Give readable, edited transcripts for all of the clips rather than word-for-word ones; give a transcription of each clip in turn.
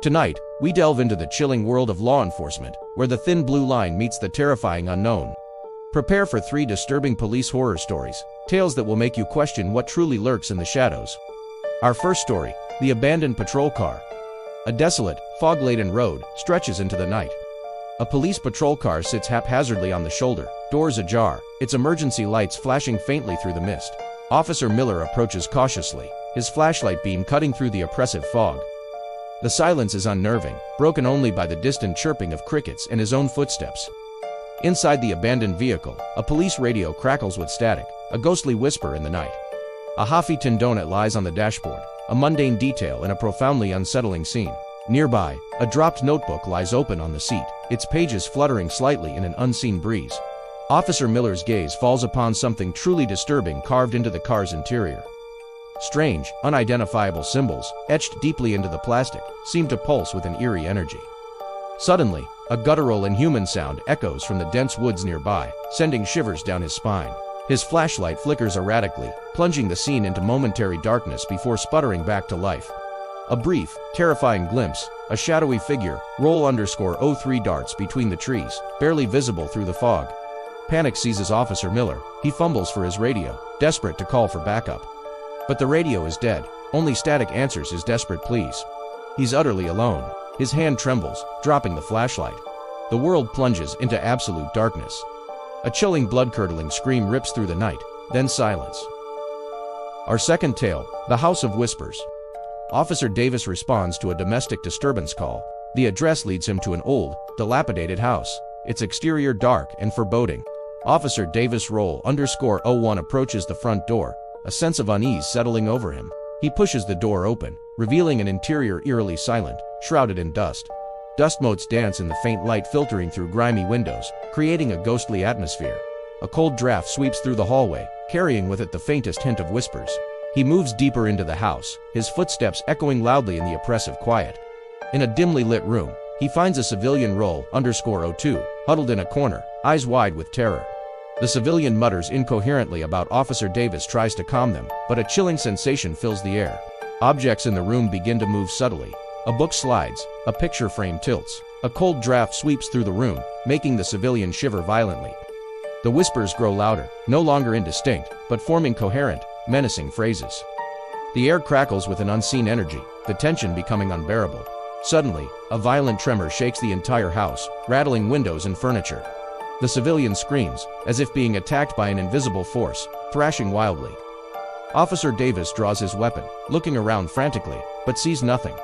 Tonight, we delve into the chilling world of law enforcement, where the thin blue line meets the terrifying unknown. Prepare for 3 disturbing police horror stories, tales that will make you question what truly lurks in the shadows. Our first story, the abandoned patrol car. A desolate, fog-laden road stretches into the night. A police patrol car sits haphazardly on the shoulder, doors ajar, its emergency lights flashing faintly through the mist. Officer Miller approaches cautiously, his flashlight beam cutting through the oppressive fog. The silence is unnerving, broken only by the distant chirping of crickets and his own footsteps. Inside the abandoned vehicle, a police radio crackles with static, a ghostly whisper in the night. A Huffington donut lies on the dashboard, a mundane detail in a profoundly unsettling scene. Nearby, a dropped notebook lies open on the seat, its pages fluttering slightly in an unseen breeze. Officer Miller's gaze falls upon something truly disturbing carved into the car's interior. Strange, unidentifiable symbols, etched deeply into the plastic, seem to pulse with an eerie energy. Suddenly, a guttural inhuman sound echoes from the dense woods nearby, sending shivers down his spine. His flashlight flickers erratically, plunging the scene into momentary darkness before sputtering back to life. A brief, terrifying glimpse, a shadowy figure, roll_03 darts between the trees, barely visible through the fog. Panic seizes Officer Miller. He fumbles for his radio, desperate to call for backup. But the radio is dead, only static answers his desperate pleas. He's utterly alone. His hand trembles, dropping the flashlight. The world plunges into absolute darkness. A chilling, blood-curdling scream rips through the night, then silence. Our second tale, the House of Whispers. Officer Davis responds to a domestic disturbance call. The address leads him to an old, dilapidated house, its exterior dark and foreboding. Officer Davis roll_01 approaches the front door, a sense of unease settling over him. He pushes the door open, revealing an interior eerily silent, shrouded in dust. Dust motes dance in the faint light filtering through grimy windows, creating a ghostly atmosphere. A cold draft sweeps through the hallway, carrying with it the faintest hint of whispers. He moves deeper into the house, his footsteps echoing loudly in the oppressive quiet. In a dimly lit room, he finds a civilian roll_02, huddled in a corner, eyes wide with terror. The civilian mutters incoherently about Officer Davis tries to calm them, but a chilling sensation fills the air. Objects in the room begin to move subtly. A book slides, a picture frame tilts. A cold draft sweeps through the room, making the civilian shiver violently. The whispers grow louder, no longer indistinct, but forming coherent, menacing phrases. The air crackles with an unseen energy, the tension becoming unbearable. Suddenly, a violent tremor shakes the entire house, rattling windows and furniture. The civilian screams, as if being attacked by an invisible force, thrashing wildly. Officer Davis draws his weapon, looking around frantically, but sees nothing.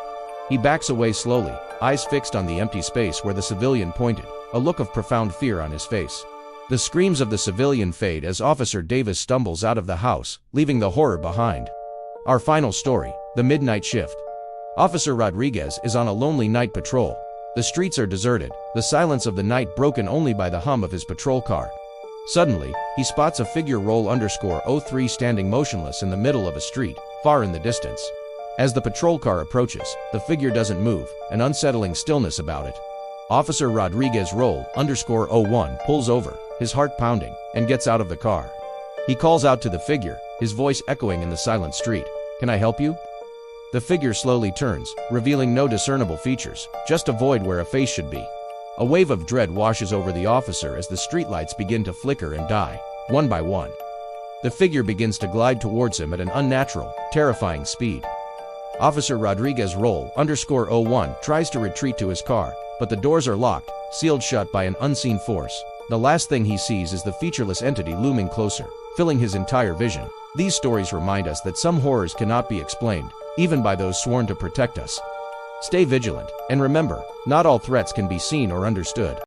He backs away slowly, eyes fixed on the empty space where the civilian pointed, a look of profound fear on his face. The screams of the civilian fade as Officer Davis stumbles out of the house, leaving the horror behind. Our final story, the midnight shift. Officer Rodriguez is on a lonely night patrol. The streets are deserted, the silence of the night broken only by the hum of his patrol car. Suddenly, he spots a figure roll_03 standing motionless in the middle of a street, far in the distance. As the patrol car approaches, the figure doesn't move, an unsettling stillness about it. Officer Rodriguez roll_01 pulls over, his heart pounding, and gets out of the car. He calls out to the figure, his voice echoing in the silent street. "Can I help you?" The figure slowly turns, revealing no discernible features, just a void where a face should be. A wave of dread washes over the officer as the streetlights begin to flicker and die, one by one. The figure begins to glide towards him at an unnatural, terrifying speed. Officer Rodriguez roll_01 tries to retreat to his car, but the doors are locked, sealed shut by an unseen force. The last thing he sees is the featureless entity looming closer, filling his entire vision. These stories remind us that some horrors cannot be explained, even by those sworn to protect us. Stay vigilant, and remember, not all threats can be seen or understood.